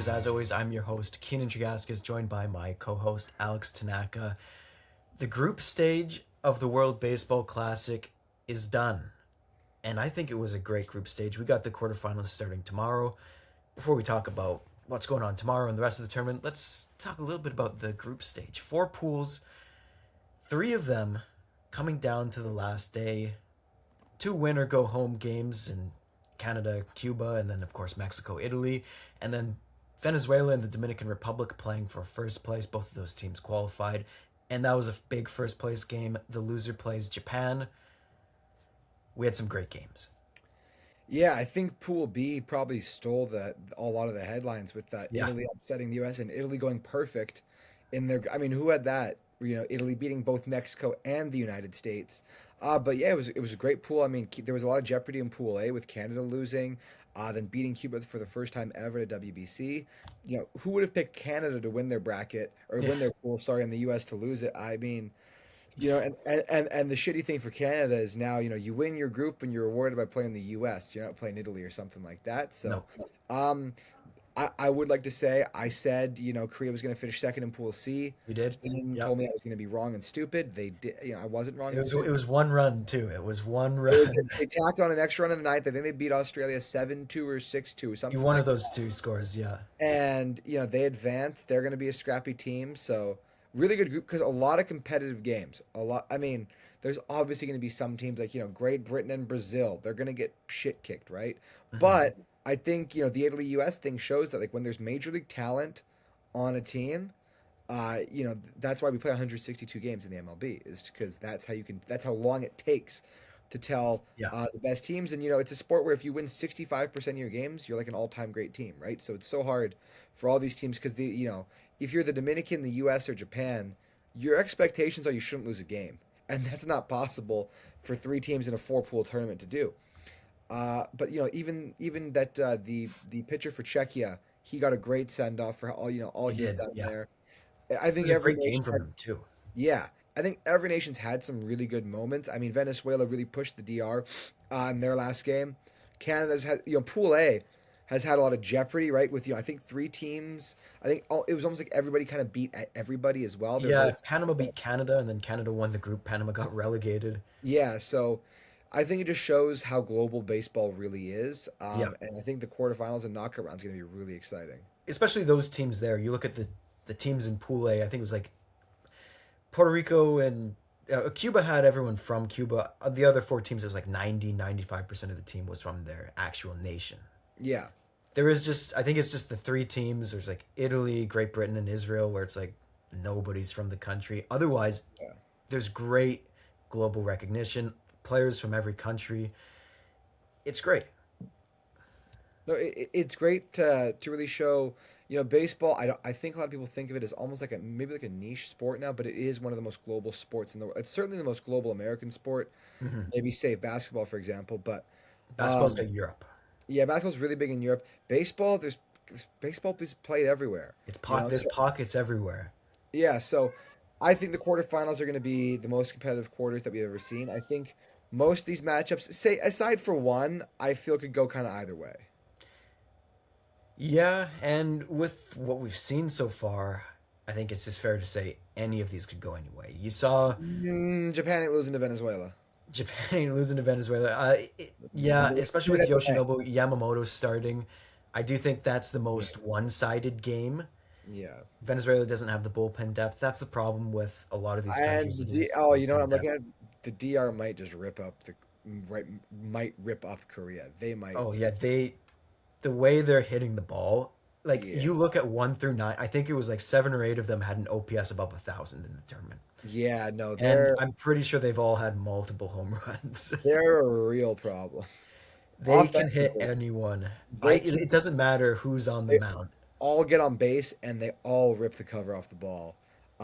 Rangers. As always, I'm your host, Keanen and joined by my co-host, Alex Tanaka. The group stage of the World Baseball Classic is done, and I think it was a great group stage. We got the quarterfinals starting tomorrow. Before we talk about what's going on tomorrow and the rest of the tournament, let's talk a little bit about the group stage. 4 pools, 3 of them coming down to the last day. 2 win-or-go-home games in Canada, Cuba, and then, of course, Mexico, Italy. And then Venezuela and the Dominican Republic playing for first place. Both of those teams qualified. And that was a big first-place game. The loser plays Japan. We had some great games. Yeah, I think Pool B probably stole a lot of the headlines with that Yeah. Italy upsetting the U.S. and Italy going perfect in their. I mean, who had that? Italy beating both Mexico and the United States. But yeah, it was a great pool. I mean, there was a lot of jeopardy in Pool A with Canada losing, then beating Cuba for the first time ever at WBC. Who would have picked Canada to win their bracket or Yeah. win their pool? Sorry, and the U.S. to lose it. I mean. And the shitty thing for Canada is now, you win your group and you're rewarded by playing the US. You're not playing Italy or something like that. So, No, um, I would like to say I said, Korea was going to finish second in Pool C. we did. Keaton Yep. told me I was going to be wrong and stupid. They did, I wasn't wrong It and was stupid. it was one run too. It was one They run. tacked on an extra run in the ninth. I think they beat Australia 7-2 or 6-2, You something one like of those that. two scores, yeah. And they advanced. They're going to be a scrappy team. So really good group because a lot of competitive games. A lot. I mean, there's obviously going to be some teams like Great Britain and Brazil. They're going to get shit kicked, right? Hmm. But I think the Italy U.S. thing shows that like when there's major league talent on a team, that's why we play 162 games in the MLB is because that's how long it takes to tell Yeah. the best teams. And it's a sport where if you win 65% of your games, you're like an all-time great team, right? So it's so hard for all these teams because if you're the Dominican, the U.S. or Japan, your expectations are you shouldn't lose a game, and that's not possible for 3 teams in a 4-pool tournament to do. But even that the pitcher for Czechia, he got a great send off for all He he's did. done Yeah. there. I It think was a every great game nation from him has too. yeah. I think every nation's had some really good moments. I mean, Venezuela really pushed the DR in their last game. Canada's had Pool A has had a lot of jeopardy, right? With I think 3 teams. I think it was almost like everybody kind of beat everybody as well. There's Yeah, always Panama beat Canada, and then Canada won the group. Panama got relegated. yeah. So I think it just shows how global baseball really is. Yeah, And I think the quarterfinals and knockout rounds going to be really exciting. especially those teams there. You look at the teams in Pool A. I think it was like Puerto Rico and Cuba had everyone from Cuba. The other 4 teams, it was like 90-95% of the team was from their actual nation. Yeah. There is just, I think it's just the 3 teams. There's like Italy, Great Britain, and Israel, where it's like nobody's from the country. Otherwise, Yeah. there's great global recognition, players from every country. It's great. No, it's great to really show, baseball. I think a lot of people think of it as almost like maybe like a niche sport now, but it is one of the most global sports in the world. It's certainly the most global American sport. Hmm. Maybe save basketball for example, but Basketball's um, got Europe. yeah, basketball's really big in Europe. Baseball is played everywhere. There's So pockets everywhere. yeah, so I think the quarterfinals are going to be the most competitive quarters that we've ever seen. I think most of these matchups, say aside for one, I feel could go kind of either way. Yeah, and with what we've seen so far, I think it's just fair to say any of these could go anyway. You saw Japan ain't losing to Venezuela. Japan losing to Venezuela. Yeah, especially Put it with at the bank. Yoshinobu Yamamoto starting. I do think that's the most one-sided game. Yeah. Venezuela doesn't have the bullpen depth. That's the problem with a lot of these And countries. the It D is the oh, you know what bullpen I'm looking depth. at? The DR might just rip up the right might rip up Korea. They might. Oh yeah, the way they're hitting the ball, like Yeah. you look at 1 through 9. I think it was like 7 or 8 of them had an OPS above 1,000 in the tournament, Yeah, no, and they're I'm pretty sure they've all had multiple home runs. they're a real problem. They can hit Offensively, anyone. they It keep doesn't matter who's on the they mound. all get on base and they all rip the cover off the ball.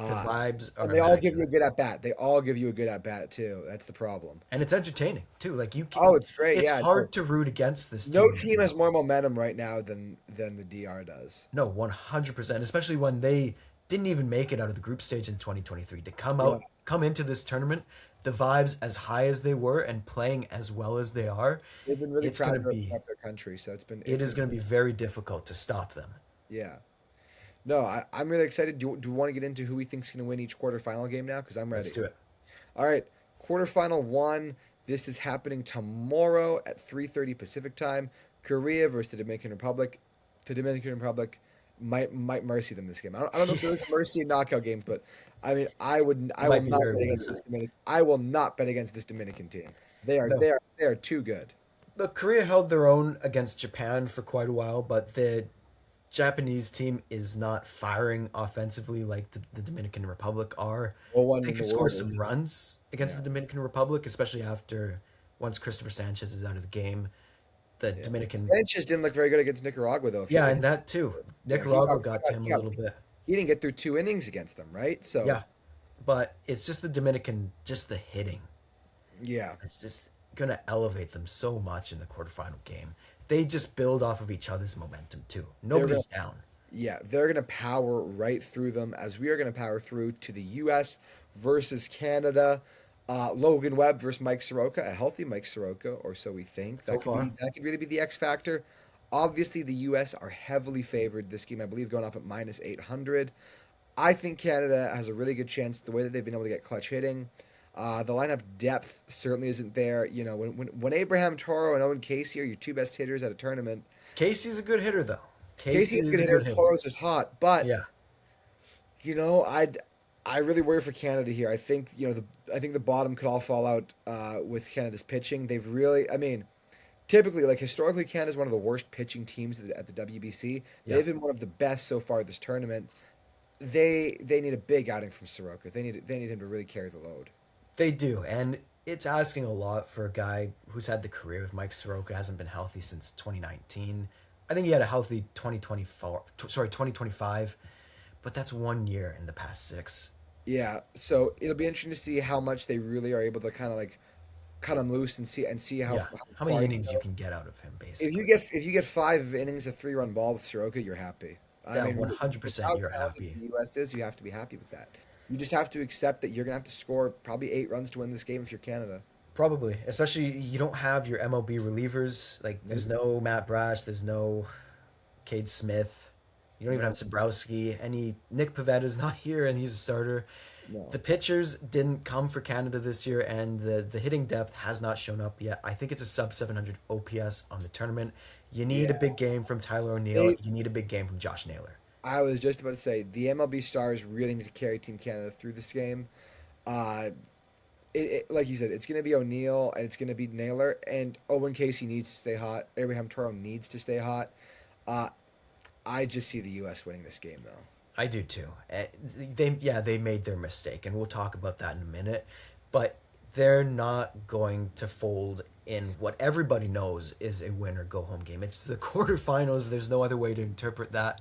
The Uh vibes and are they all give you a immaculate, good at bat. They all give you a good at bat too. That's the problem. and it's entertaining too. Like Oh, it's great. it's Yeah, no, hard to root against this no team right team has now. more momentum right now than the DR does. No, 100%, especially when they didn't even make it out of the group stage in 2023 to Yeah, come into this tournament, the vibes as high as they were and playing as well as they are, they've been really it's proud going to to represent be their country. So it it's is been going to be very difficult to stop them. Yeah. No, I'm really excited. Do we want to get into who we think's going to win each quarterfinal game now? Because I'm Let's ready. do it. All right, quarterfinal one. This is happening tomorrow at 3:30 Pacific time. Korea versus the Dominican Republic. The Dominican Republic might mercy them this game. I don't know if there is mercy in knockout games, but I mean, You I will might be not hearing bet what I against say. this Dominican. I will not bet against this Dominican team. No. They are too good. Look, Korea held their own against Japan for quite a while, but the Japanese team is not firing offensively like the Dominican Republic are. No one They in the could score world some is. runs against Yeah, the Dominican Republic, especially after once Christopher Sanchez is out of the game. The yeah. Dominican, Sanchez didn't look very good against Nicaragua though. If you, yeah, if and that too. yeah, Nicaragua got to him a little bit. he didn't get through 2 innings against them, right? So Yeah, but it's just the Dominican, just the hitting. yeah, It's just gonna elevate them so much in the quarterfinal game. They just build off of each other's momentum too. they're gonna Nobody's down. yeah they're gonna power right through them as we are gonna power through to the U.S. versus Canada. Logan Webb versus Mike Soroka, a healthy Mike Soroka, or so we think. So far, That could really be the X factor. Obviously, the U.S. are heavily favored this game. I believe going off at minus 800. I think Canada has a really good chance. The way that they've been able to get clutch hitting, the lineup depth certainly isn't there. You know, when Abraham Toro and Owen Casey are your two best hitters at a tournament, Casey's a good hitter though. Casey Casey is a good is a hitter. good hitter. Toro's just hot, but Yeah, you know, I really worry for Canada here. I think I think the bottom could all fall out with Canada's pitching. They've really, I mean, typically, like historically, Canada's one of the worst pitching teams at the WBC. yeah, They've been one of the best so far this tournament. They need a big outing from Soroka. They need him to really carry the load. they do, and it's asking a lot for a guy who's had the career of Mike Soroka, hasn't been healthy since 2019. I think he had a healthy 2024, sorry, 2025, but that's 1 year in the past six. Yeah, so it'll be interesting to see how much they really are able to kind of like cut him loose and see Yeah, how how far many he can innings you go. can get out of him, If you basically. get 5 innings, a 3-run ball with Soroka, you're happy. I Yeah, mean, with 100% how you're talented happy. the U.S. is, you have to be happy with that. You just have to accept that you're gonna have to score probably 8 runs to win this game if you're Canada. Probably, especially you don't have your MLB relievers. Like, there's Nope. no Matt Brash, there's no Cade Smith. You don't even have No, Sabrowski. Any Nick Pavetta's not here, and he's a starter. no. The pitchers didn't come for Canada this year, and the hitting depth has not shown up yet. I think it's a sub 700 OPS on the tournament. You need a Yeah, big game from Tyler O'Neill. they. You need a big game from Josh Naylor. I was just about to say the MLB stars really need to carry Team Canada through this game. Uh, like you said, it's going to be O'Neill and it's going to be Naylor, and Owen Casey needs to stay hot. Abraham Toro needs to stay hot. Uh, I just see the U.S. winning this game though. I do too. They made their mistake, and we'll talk about that in a minute. But they're not going to fold in what everybody knows is a win or go home game. It's the quarterfinals. There's no other way to interpret that.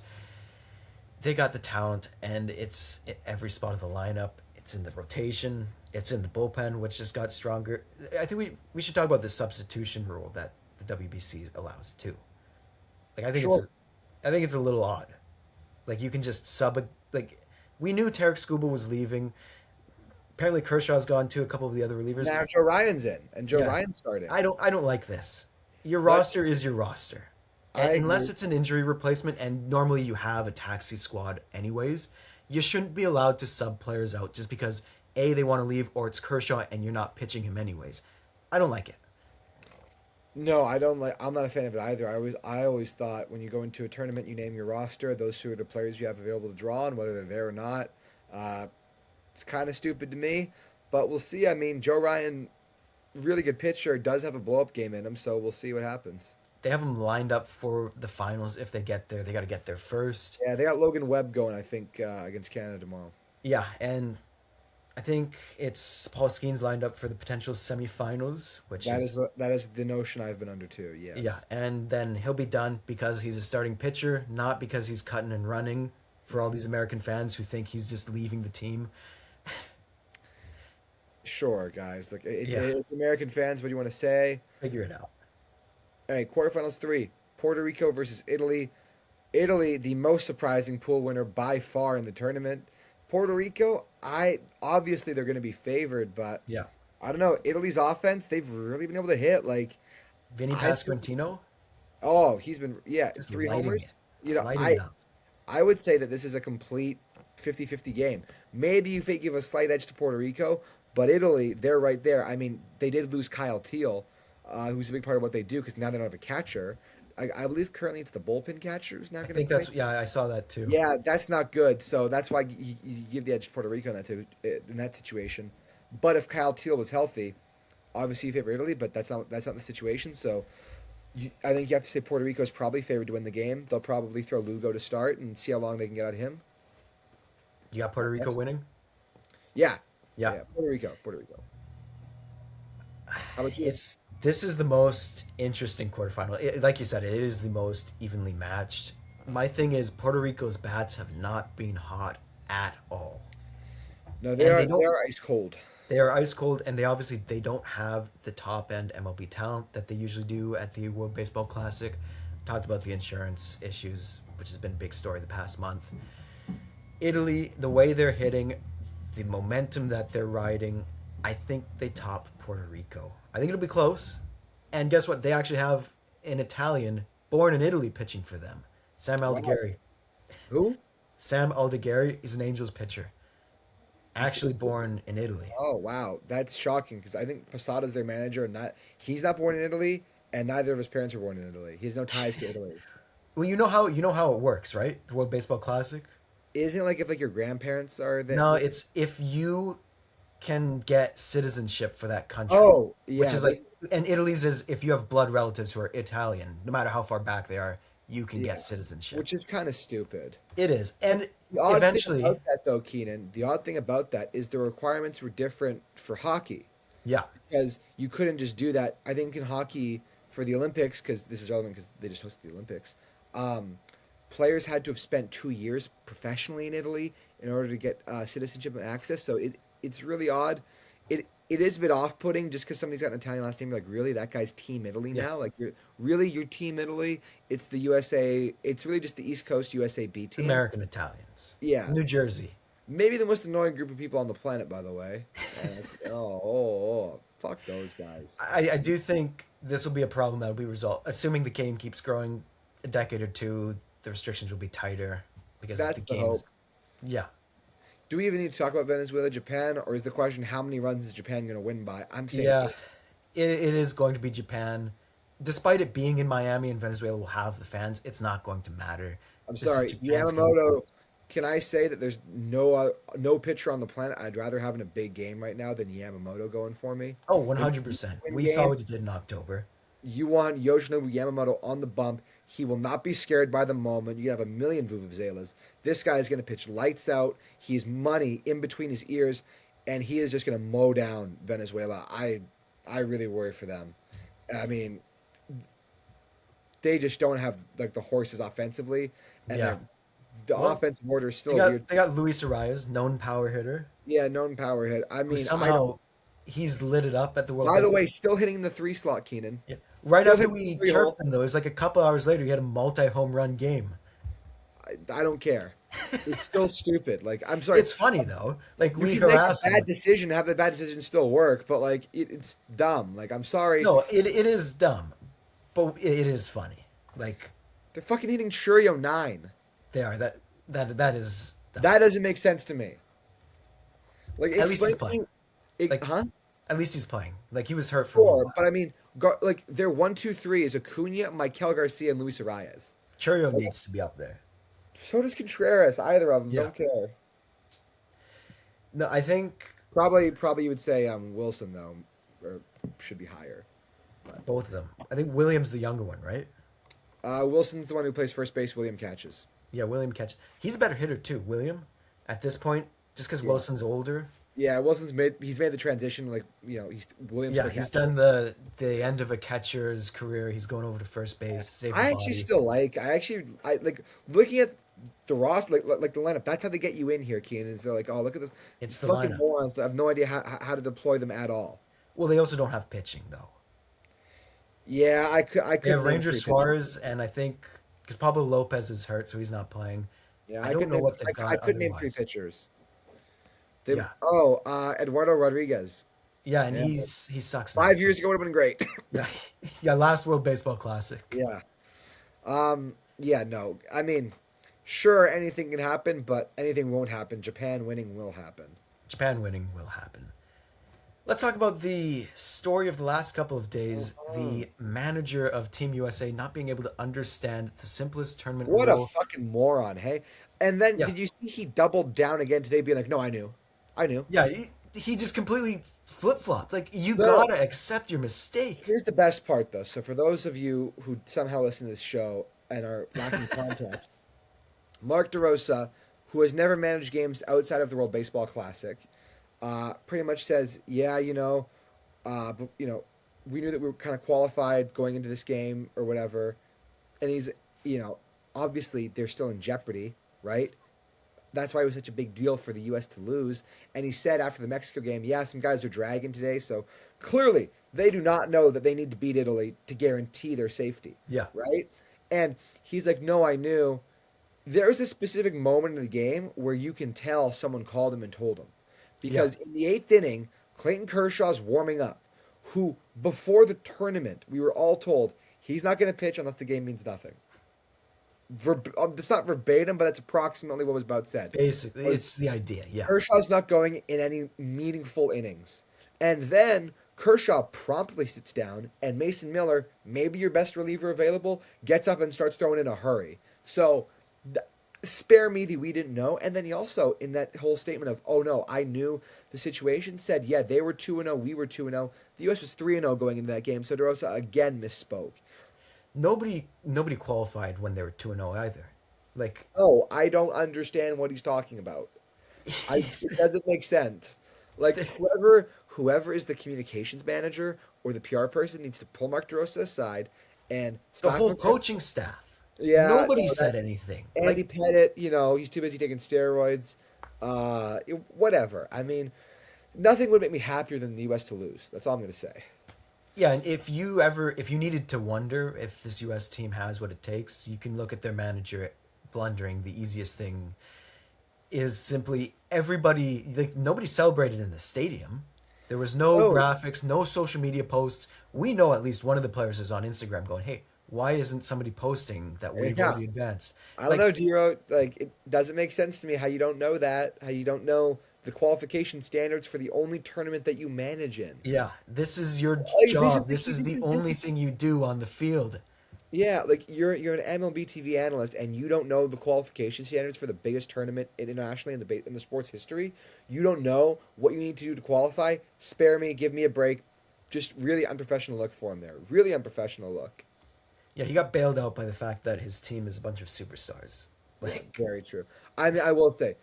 They got the talent, and it's at every spot of the lineup. It's in the rotation. It's in the bullpen, which just got stronger. I think we should talk about the substitution rule that the WBC allows too. Like, Sure. I think it's a little odd. Like, you can just like, we knew Tarek Scuba was leaving. Apparently Kershaw's gone too. A couple of the other relievers. Now Joe Ryan's in, and Joe Yeah, Ryan's starting. I don't like this. Your But roster is your roster. I Unless agree. it's an injury replacement, and normally you have a taxi squad anyways, you shouldn't be allowed to sub players out just because A, they want to leave, or it's Kershaw and you're not pitching him anyways. I don't like it. No, I don't like. I'm not a fan of it either. I always thought when you go into a tournament, you name your roster. Those two are the players you have available to draw on, whether they're there or not. Uh, it's kind of stupid to me, but we'll see. I mean, Joe Ryan, really good pitcher, does have a blow up game in him, so we'll see what happens. They have them lined up for the finals if they get there. They got to get there first. Yeah, they got Logan Webb going, I think, against Canada tomorrow. Yeah, and I think it's Paul Skeens lined up for the potential semifinals, which is That is the notion I've been under too. yeah, Yes. and then he'll be done because he's a starting pitcher, not because he's cutting and running for all these American fans who think he's just leaving the team. Sure, guys. Like Yeah, it's American fans. What do you want to say? figure it out. All right, quarterfinals three: Puerto Rico versus Italy. Italy, the most surprising pool winner by far in the tournament. Puerto Rico, I obviously they're going to be favored, but Yeah, I don't know. Italy's offense, they've really been able to hit. Like Vinny I just, Pasquantino oh, he's been yeah, just three lighting homers. it, lighting it up. I would say that this is a complete 50-50 game. Maybe you think give a slight edge to Puerto Rico, but Italy, they're right there. I mean, they did lose Kyle Teal, who's a big part of what they do because now they don't have a catcher. I believe currently it's the bullpen catcher who's not I going to think play. that's yeah, I saw that too. Yeah, that's not good. So that's why you give the edge to Puerto Rico in that situation. But if Kyle Teal was healthy, obviously you favor Italy, but that's not the situation. So I think you have to say Puerto Rico is probably favored to win the game. They'll probably throw Lugo to start and see how long they can get out of him. You got Puerto Rico Yes. winning? Yeah, Yeah. yeah, Puerto Rico, Puerto Rico. How about you? It's this is the most interesting quarterfinal. Like you said, it is the most evenly matched. My thing is Puerto Rico's bats have not been hot at all. No, they And are they they don't are ice cold. they are ice cold and they don't have the top end MLB talent that they usually do at the World Baseball Classic. Talked about the insurance issues, which has been a big story the past month. Italy, the way they're hitting, the momentum that they're riding, I think they top Puerto Rico. I think it'll be close. And guess what? They actually have an Italian born in Italy pitching for them. Sam Wow. Aldegheri. Who? Sam Aldegheri is an Angels pitcher, Is, actually is, born in Italy. oh wow, that's shocking because I think Posada's their manager, and not he's not born in Italy, and neither of his parents were born in Italy. He has no ties to Italy. Well, you know how it works, right? The World Baseball Classic. Isn't it like if like your grandparents are No, there? it's if you can get citizenship for that country, Oh which yeah, is like, and Italy's is if you have blood relatives who are Italian, no matter how far back they are, you can get yeah, citizenship. which is kind of stupid. It is, and The odd thing eventually, about that, though, Keenan, the odd thing about that is the requirements were different for hockey yeah, because you couldn't just do that. I think in hockey for the Olympics, because this is relevant because they just hosted the Olympics, um, players had to have spent 2 years professionally in Italy in order to get citizenship and access. So it's really odd. It is a bit off putting just because somebody's got an Italian last name. You're like, really, that guy's Team Italy yeah, now? Like, you're really your Team Italy? It's the USA. It's really just the East Coast USA B team. American Italians, Yeah, New Jersey. maybe the most annoying group of people on the planet, by the way. Fuck those guys. I do think this will be a problem that will be resolved, assuming the game keeps growing a decade or two. The restrictions will be tighter because the That's the hope. games, yeah, Do we even need to talk about Venezuela, Japan, or is the question how many runs is Japan going to win by? I'm saying yeah, eight. it is going to be Japan. Despite it being in Miami and Venezuela will have the fans, it's not going to matter. I'm This is sorry, Japan's game. Yamamoto. Can I say that there's no pitcher on the planet I'd rather have in a big game right now than Yamamoto going for me? Oh, In 100%. win We saw game, what you did in October. you want Yoshinobu Yamamoto on the bump. He will not be scared by the moment. You have a million vuvuzelas. This guy is going to pitch lights out. He's money in between his ears, and he is just going to mow down Venezuela. I really worry for them. I mean, they just don't have like the horses offensively, and Yeah. the Well, offensive order is still a weird. they got Luis Arias, known power hitter, Yeah, known power hit. I who mean, I don't. somehow he's lit it up at the World By the Baseball. way, still hitting the three slot, Keenan. Yeah. Right Still after hitting the we three hole. chirped him, though, it was like a couple hours later, he had a multi-home run game. I don't care. It's still stupid. Like, I'm sorry. It's funny though. Like You we can make a harass bad him. decision, have the bad decision still work, but like it's dumb. Like I'm sorry, No, it is dumb, but it is funny. Like they're fucking eating Churio 9. they are that is dumb. That doesn't make sense to me. Like At least he's explain to playing. me, it, Like huh? at least he's playing. Like he was hurt for a little Sure, but while. I mean, like their 1, 2, 3 is Acuna, Michael Garcia, and Luis Arias. Churio needs to be up there. So does Contreras. Either of them, Yeah. don't care. No, I think Probably you would say Wilson though, or should be higher. both of them. I think Williams the younger one, right? Wilson's the one who plays first base. William catches. Yeah, William catch. He's a better hitter too. William, at this point, just because Yeah. Wilson's older. Yeah, he's made the transition. Like he's Williams. Yeah, Still he's catches. done the end of a catcher's career. He's going over to first base, saving I the actually body. still like. I like looking at the roster, like the lineup. That's how they get you in here, Keenan. Is they're like, oh, look at this It's the fucking lineup. morons that have no idea how to deploy them at all. Well, they also don't have pitching though. Yeah, I They could have name Ranger three pitchers. Suarez, and I think because Pablo Lopez is hurt, so he's not playing. Yeah, I I don't could know name. what they've I got could name three otherwise. pitchers. Yeah, Eduardo Rodriguez. yeah, and Yeah. he sucks now 5 years too. ago would have been great. Yeah, last World Baseball Classic. Yeah. Yeah. No. I mean, Sure, anything can happen, but anything won't happen. Japan winning will happen. Japan winning will happen. Let's talk about the story of the last couple of days. Mhm. The manager of Team USA not being able to understand the simplest tournament What a rule. fucking moron, hey? And then Yeah, did you see he doubled down again today, being like, "No, I knew, I knew." yeah, he just completely flip flopped. Like, you No, no. gotta accept your mistake. Here's the best part, though. So for those of you who somehow listen to this show and are lacking context, Mark DeRosa, who has never managed games outside of the World Baseball Classic, pretty much says, "Yeah, but, we knew that we were kind of qualified going into this game or whatever." And he's, you know, obviously they're still in jeopardy, right? That's why it was such a big deal for the U.S. to lose. And he said after the Mexico game, yeah, some guys are dragging today. So clearly they do not know that they need to beat Italy to guarantee their safety, Yeah, right? And he's like, no, I knew. There's a specific moment in the game where you can tell someone called him and told him. yeah. Because in the eighth inning, Clayton Kershaw's warming up, who before the tournament, we were all told he's not going to pitch unless the game means nothing. It's not verbatim, but that's approximately what was about said. Basically, Was it's the idea. Yeah. Kershaw's not going in any meaningful innings, and then Kershaw promptly sits down, and Mason Miller, maybe your best reliever available, gets up and starts throwing in a hurry. So, th- spare me the we didn't know. And then he also, in that whole statement of, oh no, I knew the situation, said, yeah, they were 2-0, we were 2-0. The U.S. was 3-0 going into that game, so DeRosa again misspoke. Nobody qualified when they were 2-0 either. Like, Oh, I don't understand what he's talking about. It doesn't make sense. Like whoever is the communications manager or the PR person needs to pull Mark DeRosa aside and the stop whole him from. coaching staff. Yeah, Nobody no, that said anything. Andy Like, Pettit, he's too busy taking steroids. Whatever. I mean, nothing would make me happier than the U.S. to lose. That's all I'm gonna say. yeah, and if you needed to wonder if this US team has what it takes, you can look at their manager blundering. The easiest thing is simply everybody, like, nobody celebrated in the stadium. There was no No, graphics, no social media posts. We know at least one of the players is on Instagram going, "Hey, why isn't somebody posting that we've yeah. already advanced?" I don't Like, know, Giro. Like, it doesn't make sense to me how you don't know that. How you don't know the qualification standards for the only tournament that you manage in. yeah, this is your Like, this is job. the This key. is the This only is thing you do on the field. Yeah, like you're an MLB TV analyst and you don't know the qualification standards for the biggest tournament internationally in the sports history. You don't know what you need to do to qualify. Spare me, give me a break. Just really unprofessional look for him there. Really unprofessional look. Yeah, he got bailed out by the fact that his team is a bunch of superstars. Yeah, Like, very true. I mean, I will say,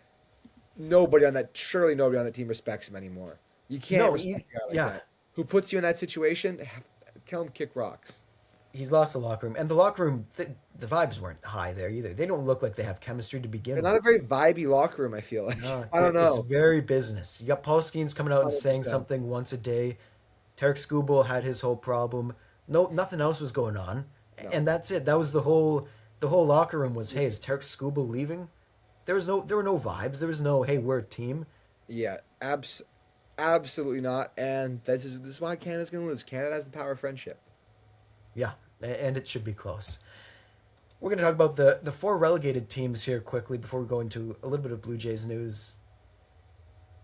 surely nobody on that team respects him anymore. You can't no, respect a guy like yeah, that. Who puts you in that situation? Tell him kick rocks. he's lost the locker room, and the locker room, the vibes weren't high there either. They don't look like they have chemistry to begin They're with. not a very vibey locker room, I feel like. No, I don't it's know. very business. You got Paul Skeens coming out and saying 100%. something once a day. Tarek Skubal had his whole problem. No, nothing else was going on, No. and that's it. That was the whole locker room was, hey, is Tarek Skubal leaving? There were no vibes. There was no, hey, we're a team. Yeah, absolutely not. And this is why Canada's going to lose. Canada has the power of friendship. Yeah, and it should be close. We're going to talk about the four relegated teams here quickly before we go into a little bit of Blue Jays news.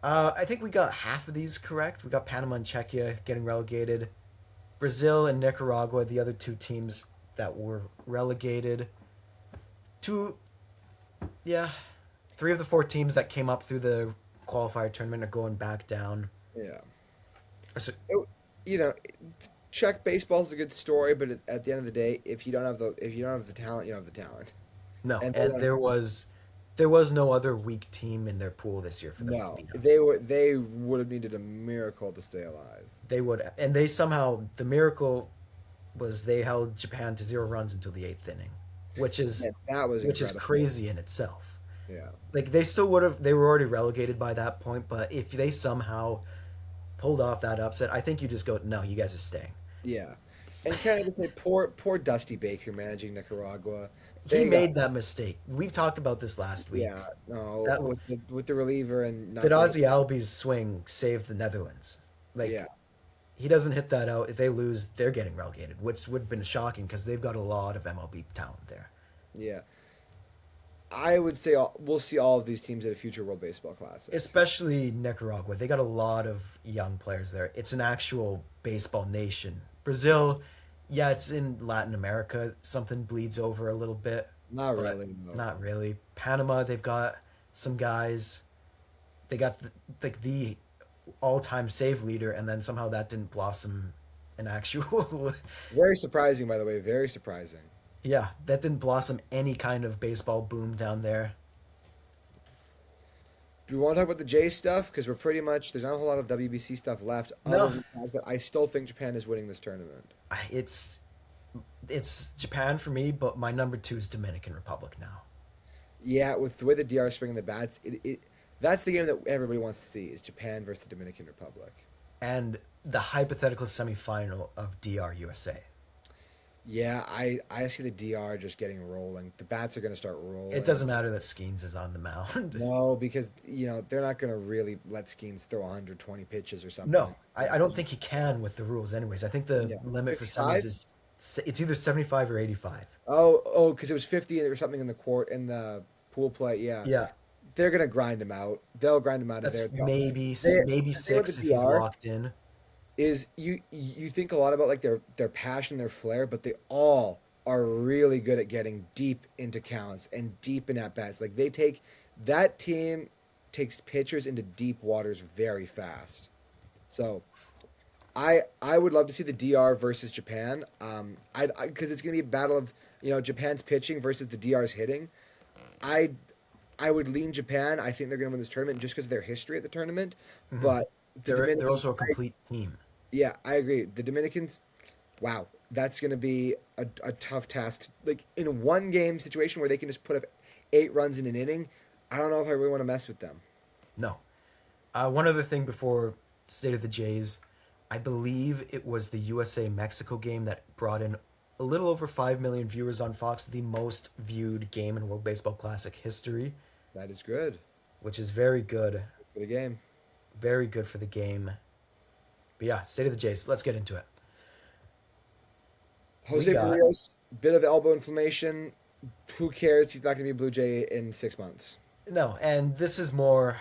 I think we got half of these correct. We got Panama and Czechia getting relegated. Brazil and Nicaragua, the other two teams that were relegated. Two, yeah, three of the four teams that came up through the qualifier tournament are going back down. Yeah. So, It- you know, Czech baseball is a good story, but at the end of the day, if you don't have the talent, you don't have the talent. no, And they and don't. there was no other weak team in their pool this year for them to No, beat up. they would have needed a miracle to stay alive. They would, and they somehow, the miracle was they held Japan to 0 runs until the eighth inning, which is Yeah, that was which is incredible. crazy in itself. Yeah. Like, they still would have, they were already relegated by that point, but if they somehow pulled off that upset, I think you just go, no, you guys are staying. Yeah. And kind of to say, poor Dusty Baker managing Nicaragua. He They got made that mistake. We've talked about this last week. Yeah, no, That with the reliever and that not being Ozzy Albies swing saved the Netherlands. yeah. Like, he doesn't hit that out. If they lose, they're getting relegated, which would have been shocking because they've got a lot of MLB talent there. Yeah. I would say we'll see all of these teams at a future World Baseball Classic. Especially Nicaragua. They got a lot of young players there. It's an actual baseball nation. Brazil, yeah, it's in Latin America. Something bleeds over a little bit, Not but really, no. not really. Panama, they've got some guys. They got the all-time save leader, and then somehow that didn't blossom an actual. Very surprising, by the way. Very surprising. Yeah, that didn't blossom any kind of baseball boom down there. Do we want to talk about the J stuff? Because we're pretty much there's not a whole lot of WBC stuff left, other No, than the fact that I still think Japan is winning this tournament. it's Japan for me, but my number two is Dominican Republic now. Yeah, with the way the DR is swinging the bats, that's the game that everybody wants to see is Japan versus the Dominican Republic. And the hypothetical semifinal of DR USA. Yeah, I see the DR just getting rolling. The bats are going to start It rolling. doesn't matter that Skeens is on the mound. No, because they're not going to really let Skeens throw 120 pitches or something. No, I don't think he can with the rules. Anyways, I think the Yeah, limit for 55. semis is it's either 75 or 85. Oh, because it was 50 or something in the court in the pool play. Yeah, Yeah, they're going to grind him out. They'll grind him out of that's there. maybe The thing with six the if he's DR locked in. is you think a lot about like their passion, their flair, but they all are really good at getting deep into counts and deep in at bats. Like that team takes pitchers into deep waters very fast. So I would love to see the DR versus Japan. I because it's gonna be a battle of Japan's pitching versus the DR's hitting. I I would lean Japan. I think they're gonna win this tournament just because of their history at the tournament. Hmm. But the They're Dominicans, also a complete team. yeah, I agree. The Dominicans, wow, that's going to be a tough task. Like in a one game situation where they can just put up 8 runs in an inning, I don't know if I really want to mess with them. No. One other thing before State of the Jays, I believe it was the USA Mexico game that brought in a little over 5 million viewers on Fox, the most viewed game in World Baseball Classic history, That is good which is very good. for the game. Very good for the game. But yeah, State of the Jays, let's get into it. We Jose got Barrios, bit of elbow inflammation. Who cares? He's not going to be a Blue Jay in 6 months. no, and this is more.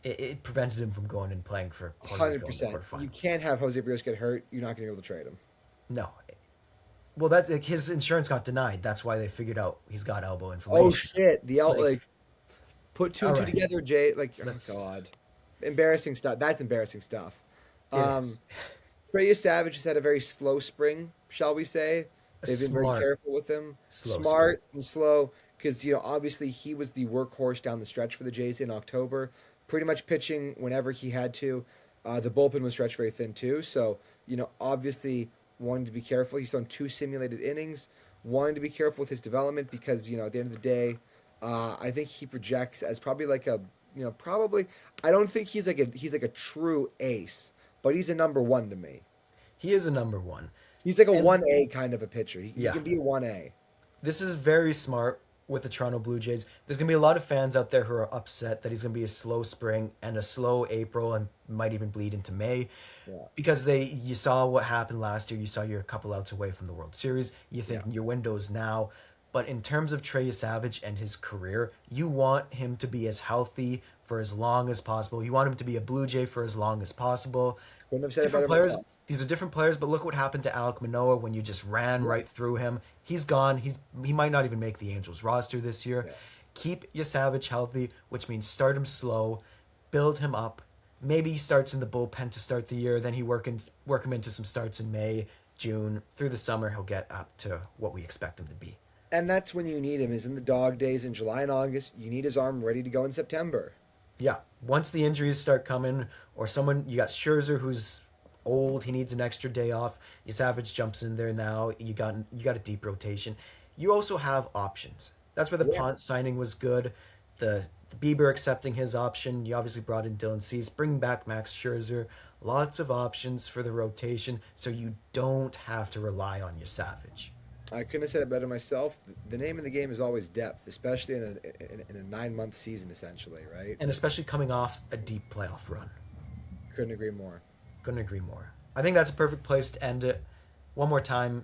It prevented him from going and playing for Puerto Rico in the 100%. You quarterfinals. can't have Jose Barrios get hurt. You're not going to be able to trade him. No, well, that's like, his insurance got denied. That's why they figured out he's got elbow Oh inflammation. shit! Like, Like put two all and two right, together, Jay. Like oh let's. god, embarrassing stuff. That's embarrassing stuff. It is Freya Savage has had a very slow spring, shall we say? a They've been very smart, careful with him, slow spring. smart and slow, because obviously he was the workhorse down the stretch for the Jays in October, pretty much pitching whenever he had to. The bullpen was stretched very thin too, so obviously wanting to be careful. He's thrown 2 simulated innings, wanting to be careful with his development because at the end of the day, I think he projects as probably like a probably I don't think he's like a true ace, but he's a number one to me. He is a number one, He's like a and 1A kind of a pitcher. He yeah, can be a 1A. this is very smart with the Toronto Blue Jays. There's gonna be a lot of fans out there who are upset that he's gonna be a slow spring and a slow April and might even bleed into May, Yeah. because you saw what happened last year. You saw you're a couple outs away from the World Series. You think Yeah. your window's now. But in terms of Trey Savage and his career, you want him to be as healthy for as long as possible. You want him to be a Blue Jay for as long as possible. Couldn't have said it Different better players. myself. These are different players, but look what happened to Alek Manoah when you just ran Yeah. right through him. He's gone. He might not even make the Angels roster this year. Yeah. Keep your Savage healthy, which means start him slow, build him up. Maybe he starts in the bullpen to start the year, then he work him into some starts in May, June, through the summer. He'll get up to what we expect him to be. And that's when you need him, is in the dog days in July and August. You need his arm ready to go in September. Yeah, once the injuries start coming, or you got Scherzer who's old, he needs an extra day off. Your Savage jumps in there now. You got a deep rotation. You also have options. That's where the Yeah. Ponce signing was good. The Bieber accepting his option. You obviously brought in Dylan Cease, bring back Max Scherzer. Lots of options for the rotation, so you don't have to rely on your Savage. I couldn't have said it better myself. The name of the game is always depth, especially in a 9 month season, essentially, right? And especially coming off a deep playoff run. Couldn't agree more. Couldn't agree more. I think that's a perfect place to end it. One more time,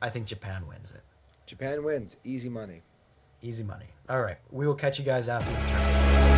I think Japan wins it. Japan wins. Easy money. Easy money. All right. We will catch you guys after the tournament.